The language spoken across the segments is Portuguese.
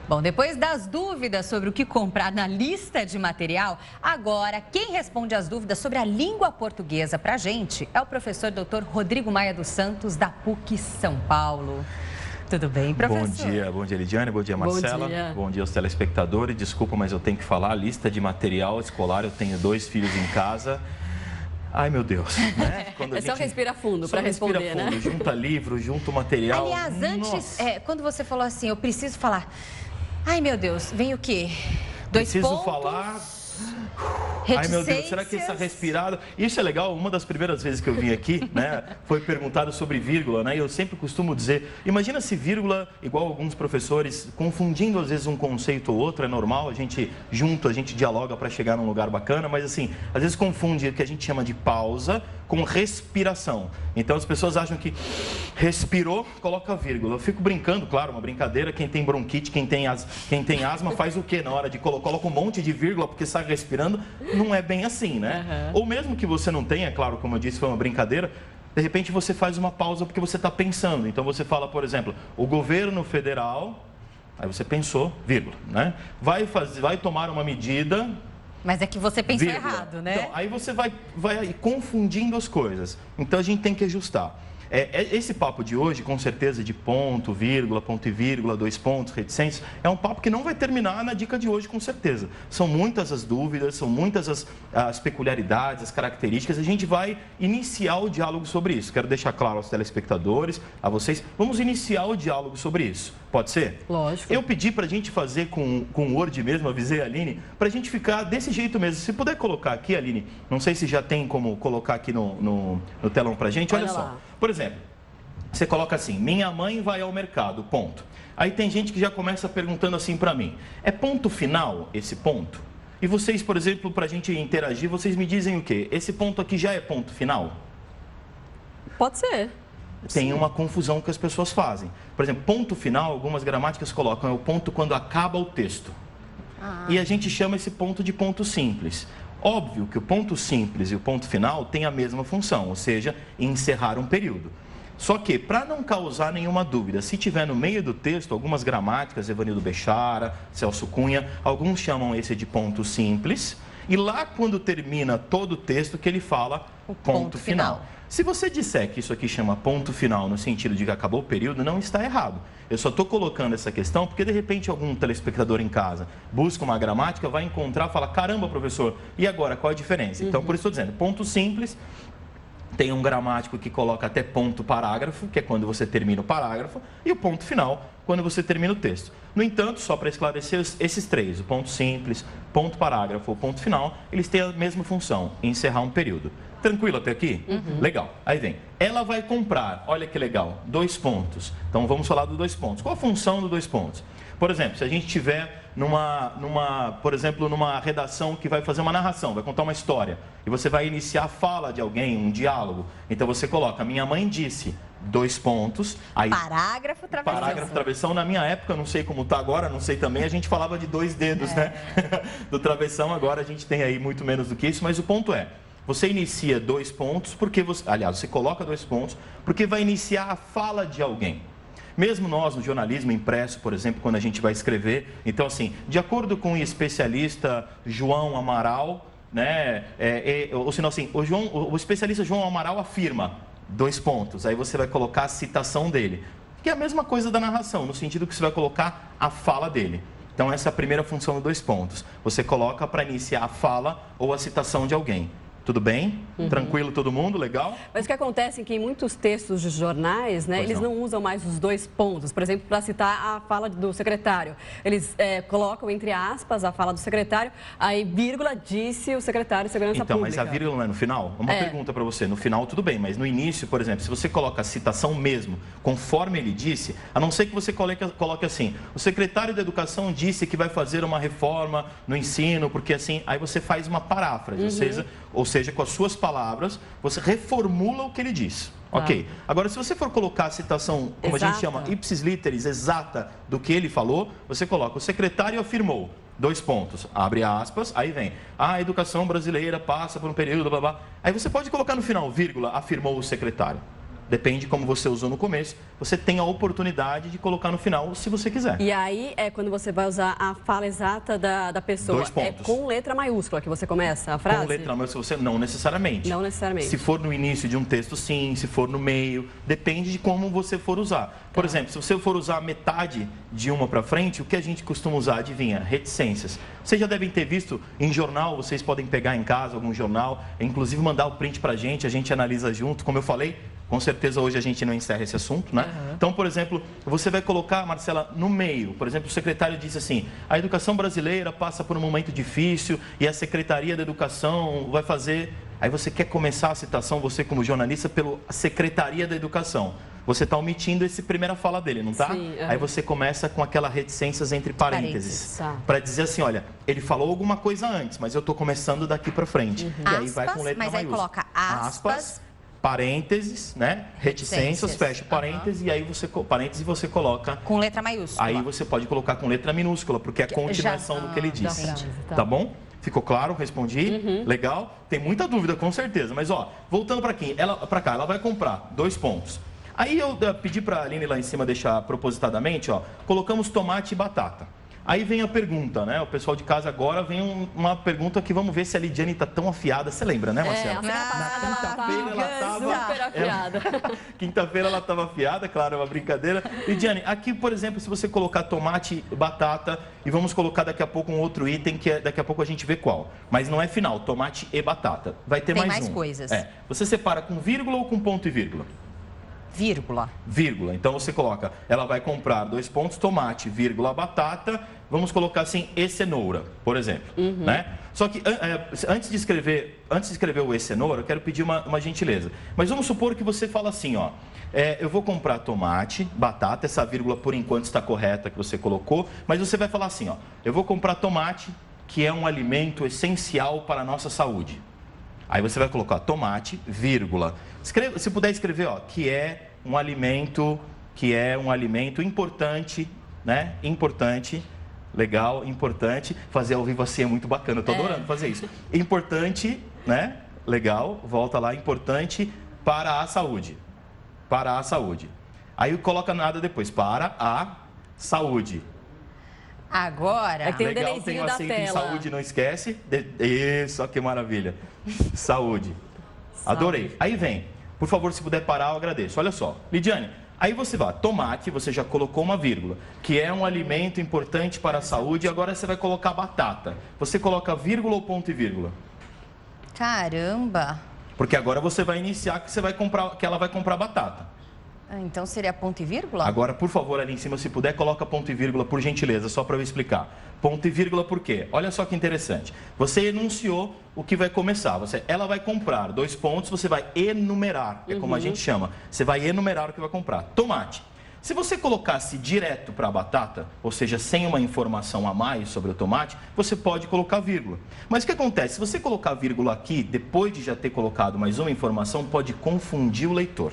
Bom, depois das dúvidas sobre o que comprar na lista de material, agora quem responde as dúvidas sobre a língua portuguesa para a gente é o professor Dr. Rodrigo Maia dos Santos, da PUC São Paulo. Tudo bem, professor? Bom dia, Lidiane, bom dia, Marcela. Bom dia aos telespectadores. Desculpa, mas eu tenho que falar, a lista de material escolar, eu tenho 2 filhos em casa. Ai, meu Deus, né? É só respira fundo para responder, né? Junta livro, junta material. Aliás, antes, quando você falou assim, eu preciso falar... Ai, meu Deus, vem o quê? 2 preciso pontos... falar... Ai, meu Deus, será que essa respirada... Isso é legal, uma das primeiras vezes que eu vim aqui, né, foi perguntado sobre vírgula, né, e eu sempre costumo dizer, imagina se vírgula, igual alguns professores, confundindo às vezes um conceito ou outro, é normal, a gente dialoga para chegar num lugar bacana, mas assim, às vezes confunde o que a gente chama de pausa com respiração. Então as pessoas acham que respirou, coloca vírgula. Eu fico brincando, claro, uma brincadeira, quem tem bronquite, quem tem asma faz o quê na hora de coloca um monte de vírgula porque sai respirando? Não é bem assim, né? Ou mesmo que você não tenha, claro, como eu disse, foi uma brincadeira, de repente você faz uma pausa porque você está pensando. Então você fala, por exemplo, o governo federal, aí você pensou, vírgula, né? Vai tomar uma medida... Mas é que você pensou errado, né? Então, aí você vai confundindo as coisas. Então a gente tem que ajustar. Esse papo de hoje, com certeza, de ponto e vírgula, 2 pontos, reticências, é um papo que não vai terminar na dica de hoje, com certeza. São muitas as dúvidas, são muitas as peculiaridades, as características. A gente vai iniciar o diálogo sobre isso. Quero deixar claro aos telespectadores, a vocês, vamos iniciar o diálogo sobre isso. Pode ser? Lógico. Eu pedi para a gente fazer com o Word mesmo, avisei a Aline, para a gente ficar desse jeito mesmo. Se puder colocar aqui, Aline, não sei se já tem como colocar aqui no telão para a gente, olha só. Por exemplo, você coloca assim, minha mãe vai ao mercado, ponto. Aí tem gente que já começa perguntando assim para mim, é ponto final esse ponto? E vocês, por exemplo, para a gente interagir, vocês me dizem o quê? Esse ponto aqui já é ponto final? Pode ser. Tem uma confusão que as pessoas fazem. Por exemplo, ponto final, algumas gramáticas colocam, é o ponto quando acaba o texto. E a gente chama esse ponto de ponto simples. Óbvio que o ponto simples e o ponto final têm a mesma função, ou seja, encerrar um período. Só que, para não causar nenhuma dúvida, se tiver no meio do texto, algumas gramáticas, Evanildo Bechara, Celso Cunha, alguns chamam esse de ponto simples, e lá quando termina todo o texto que ele fala o ponto final. Se você disser que isso aqui chama ponto final no sentido de que acabou o período, não está errado. Eu só estou colocando essa questão porque, de repente, algum telespectador em casa busca uma gramática, vai encontrar e fala, caramba, professor, e agora, qual a diferença? Então, por isso estou dizendo, ponto simples, tem um gramático que coloca até ponto parágrafo, que é quando você termina o parágrafo, e o ponto final, quando você termina o texto. No entanto, só para esclarecer esses 3, o ponto simples, ponto parágrafo, o ponto final, eles têm a mesma função, encerrar um período. Tranquilo até aqui? Legal. Aí vem, ela vai comprar, olha que legal, 2 pontos. Então vamos falar dos 2 pontos. Qual a função dos 2 pontos? Por exemplo, se a gente tiver por exemplo, numa redação que vai fazer uma narração, vai contar uma história, e você vai iniciar a fala de alguém, um diálogo. Então você coloca, minha mãe disse, 2 pontos. Aí, parágrafo, travessão. Parágrafo, travessão. Na minha época, não sei como está agora, não sei também, a gente falava de 2 dedos, né? Do travessão, agora a gente tem aí muito menos do que isso, mas o ponto é, você inicia 2 pontos, porque você coloca 2 pontos, porque vai iniciar a fala de alguém. Mesmo nós, no jornalismo impresso, por exemplo, quando a gente vai escrever, então assim, de acordo com o especialista João Amaral, né, ou senão assim, o especialista João Amaral afirma, 2 pontos, aí você vai colocar a citação dele, que é a mesma coisa da narração, no sentido que você vai colocar a fala dele. Então essa é a primeira função dos 2 pontos, você coloca para iniciar a fala ou a citação de alguém. Tudo bem? Tranquilo todo mundo? Legal? Mas o que acontece é que em muitos textos de jornais, né, eles não usam mais os 2 pontos. Por exemplo, para citar a fala do secretário. Eles colocam entre aspas a fala do secretário, aí vírgula, disse o secretário de Segurança Pública. Então, mas a vírgula não é no final? Uma pergunta para você. No final, tudo bem, mas no início, por exemplo, se você coloca a citação mesmo, conforme ele disse, a não ser que você coloque assim, o secretário da Educação disse que vai fazer uma reforma no ensino, porque assim, aí você faz uma paráfrase, ou seja, com as suas palavras, você reformula o que ele disse. Ok. Agora, se você for colocar a citação, como a gente chama, ipsis literis, exata do que ele falou, você coloca, o secretário afirmou, 2 pontos, abre aspas, aí vem, a educação brasileira passa por um período, blá, blá. Aí você pode colocar no final, vírgula, afirmou o secretário. Depende de como você usou no começo. Você tem a oportunidade de colocar no final, se você quiser. E aí é quando você vai usar a fala exata da pessoa. 2 pontos. É com letra maiúscula que você começa a frase? Com letra maiúscula, você não necessariamente. Não necessariamente. Se for no início de um texto, sim. Se for no meio, depende de como você for usar. Por exemplo, se você for usar metade de uma para frente, o que a gente costuma usar, adivinha? Reticências. Vocês já devem ter visto em jornal, vocês podem pegar em casa algum jornal, inclusive mandar o print para a gente analisa junto. Como eu falei, com certeza hoje a gente não encerra esse assunto, né? Então, por exemplo, você vai colocar, Marcela, no meio. Por exemplo, o secretário disse assim, a educação brasileira passa por um momento difícil e a Secretaria da Educação vai fazer... Aí você quer começar a citação, você como jornalista, pela Secretaria da Educação. Você está omitindo essa primeira fala dele, não está? Sim, Aí você começa com aquela reticências entre parênteses. Para dizer assim, olha, ele falou alguma coisa antes, mas eu estou começando daqui para frente. E aí vai com letra mas maiúscula. aí coloca aspas, parênteses, né? Reticências, fecha parênteses e aí você coloca... Com letra maiúscula. Aí você pode colocar com letra minúscula, porque é a continuação do que ele disse. Tá bom? Ficou claro? Respondi? Legal? Tem muita dúvida, com certeza. Mas, ó, voltando para aqui, para cá, ela vai comprar 2 pontos. Aí eu pedi para a Aline lá em cima deixar propositadamente, ó, colocamos tomate e batata. Aí vem a pergunta, né? O pessoal de casa agora vem uma pergunta que vamos ver se a Lidiane está tão afiada. Você lembra, né, Marcelo? Na quinta-feira ela estava super afiada. Quinta-feira ela estava afiada, claro, é uma brincadeira. Lidiane, aqui, por exemplo, se você colocar tomate e batata, e vamos colocar daqui a pouco um outro item, que daqui a pouco a gente vê qual. Mas não é final, tomate e batata. Vai ter mais mais coisas. Você separa com vírgula ou com ponto e vírgula? Vírgula. Vírgula. Então você coloca, ela vai comprar 2 pontos, tomate, vírgula, batata, vamos colocar assim, e cenoura, por exemplo, né? Só que antes de escrever o e cenoura, eu quero pedir uma gentileza. Mas vamos supor que você fala assim, ó, eu vou comprar tomate, batata, essa vírgula por enquanto está correta que você colocou, mas você vai falar assim, ó, eu vou comprar tomate, que é um alimento essencial para a nossa saúde. Aí você vai colocar tomate, vírgula. Se puder escrever, ó, que é um alimento importante, né? Importante, legal, importante. Fazer ao vivo assim é muito bacana, eu tô adorando fazer isso. Importante, né? Legal, volta lá, importante para a saúde. Para a saúde. Aí coloca nada depois, para a saúde. Agora, tem legal, tem o acento em saúde, não esquece. Isso, que maravilha. Saúde. Adorei. Aí vem, por favor, se puder parar, eu agradeço. Olha só, Lidiane, aí você vai, tomate, você já colocou uma vírgula, que é um alimento importante para a saúde, e agora você vai colocar batata. Você coloca vírgula ou ponto e vírgula? Caramba. Porque agora você vai iniciar que ela vai comprar batata. Então seria ponto e vírgula? Agora, por favor, ali em cima, se puder, coloca ponto e vírgula, por gentileza, só para eu explicar. Ponto e vírgula por quê? Olha só que interessante. Você enunciou o que vai começar. Ela vai comprar 2 pontos, você vai enumerar, é como a gente chama. Você vai enumerar o que vai comprar. Tomate. Se você colocasse direto para a batata, ou seja, sem uma informação a mais sobre o tomate, você pode colocar vírgula. Mas o que acontece? Se você colocar vírgula aqui, depois de já ter colocado mais uma informação, pode confundir o leitor.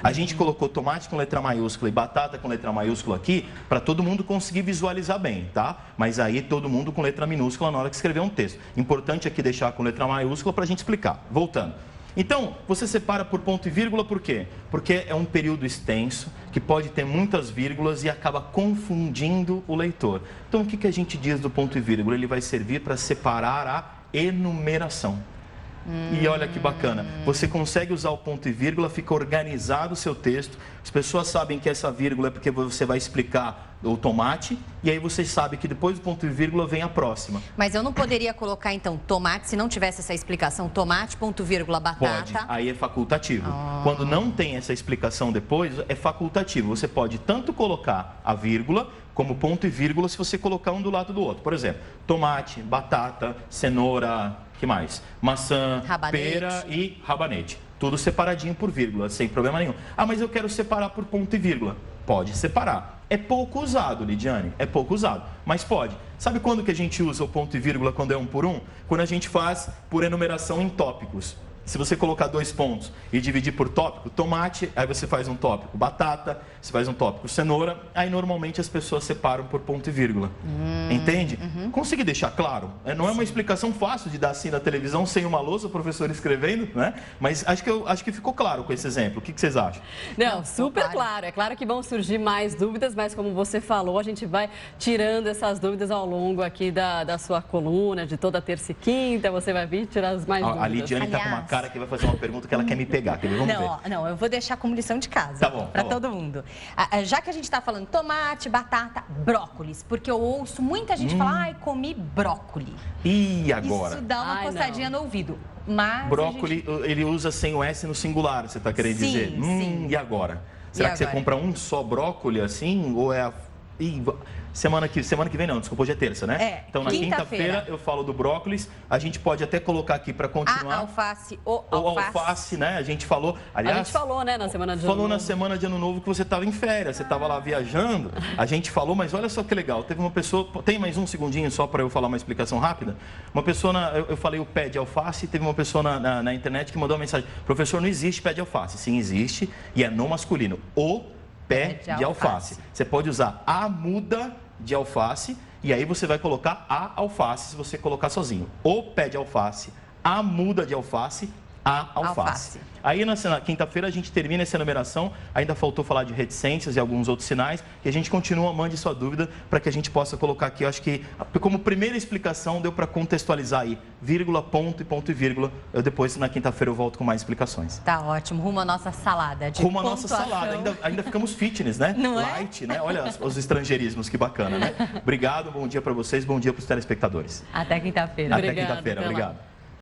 A gente colocou tomate com letra maiúscula e batata com letra maiúscula aqui para todo mundo conseguir visualizar bem, tá? Mas aí todo mundo com letra minúscula na hora que escrever um texto. Importante aqui deixar com letra maiúscula para a gente explicar. Voltando. Então, você separa por ponto e vírgula por quê? Porque é um período extenso, que pode ter muitas vírgulas e acaba confundindo o leitor. Então, o que a gente diz do ponto e vírgula? Ele vai servir para separar a enumeração. E olha que bacana, você consegue usar o ponto e vírgula, fica organizado o seu texto, as pessoas sabem que essa vírgula é porque você vai explicar o tomate, e aí você sabe que depois do ponto e vírgula vem a próxima. Mas eu não poderia colocar então tomate, se não tivesse essa explicação, tomate, ponto vírgula, batata? Pode, aí é facultativo. Quando não tem essa explicação depois, é facultativo. Você pode tanto colocar a vírgula, como ponto e vírgula, se você colocar um do lado do outro. Por exemplo, tomate, batata, cenoura, que mais? Maçã, rabanete. Pera e rabanete. Tudo separadinho por vírgula, sem problema nenhum. Ah, mas eu quero separar por ponto e vírgula. Pode separar. É pouco usado, Lidiane, é pouco usado, mas pode. Sabe quando que a gente usa o ponto e vírgula quando é 1 por 1? Quando a gente faz por enumeração em tópicos. se você colocar 2 pontos e dividir por tópico, tomate, aí você faz um tópico batata, você faz um tópico cenoura, aí normalmente as pessoas separam por ponto e vírgula. Entende? Consegui deixar claro? Não é uma explicação fácil de dar assim na televisão, sem uma lousa, o professor escrevendo, né? Mas acho que ficou claro com esse exemplo. O que vocês acham? Não, super claro. É claro que vão surgir mais dúvidas, mas como você falou, a gente vai tirando essas dúvidas ao longo aqui da sua coluna, de toda terça e quinta, você vai vir tirar as mais dúvidas. A Lidiane está com uma cara que vai fazer uma pergunta que ela quer me pegar. Vamos ver. Não, eu vou deixar como lição de casa. Tá bom. Para todo mundo. Já que a gente está falando tomate, batata, brócolis, porque eu ouço muita gente falar, ai, comi brócolis. E agora? Isso dá uma coçadinha no ouvido. Mas brócolis, ele usa sem o S no singular, você está querendo dizer? Sim. E agora? Será que você compra um só brócolis assim? Ou é a... Semana que vem não, desculpa, hoje é terça, né? Então na quinta-feira eu falo do brócolis. A gente pode até colocar aqui para continuar. A alface, ou alface, né? A gente falou, aliás... A gente falou, né, na semana de Ano Novo. Falou na semana de Ano Novo que você estava em férias, você estava lá viajando. A gente falou, mas olha só que legal. Teve uma pessoa, tem mais um segundinho só para eu falar uma explicação rápida? Uma pessoa, eu falei o pé de alface, teve uma pessoa na internet que mandou uma mensagem. Professor, não existe pé de alface. Sim, existe, e é no masculino. O pé de alface. Você pode usar a muda de alface e aí você vai colocar a alface se você colocar sozinho. O pé de alface, a muda de alface, a alface. Aí na quinta-feira a gente termina essa enumeração, ainda faltou falar de reticências e alguns outros sinais, e a gente continua, mande sua dúvida para que a gente possa colocar aqui. Eu acho que como primeira explicação deu para contextualizar aí, vírgula, ponto e vírgula. Eu depois na quinta-feira eu volto com mais explicações. Tá ótimo, rumo à nossa salada de rumo à nossa salada, ainda ficamos fitness, né? Não Light, né? Olha os estrangeirismos, que bacana, né? Obrigado, bom dia para vocês, bom dia para os telespectadores. Até quinta-feira. Até quinta-feira, obrigado.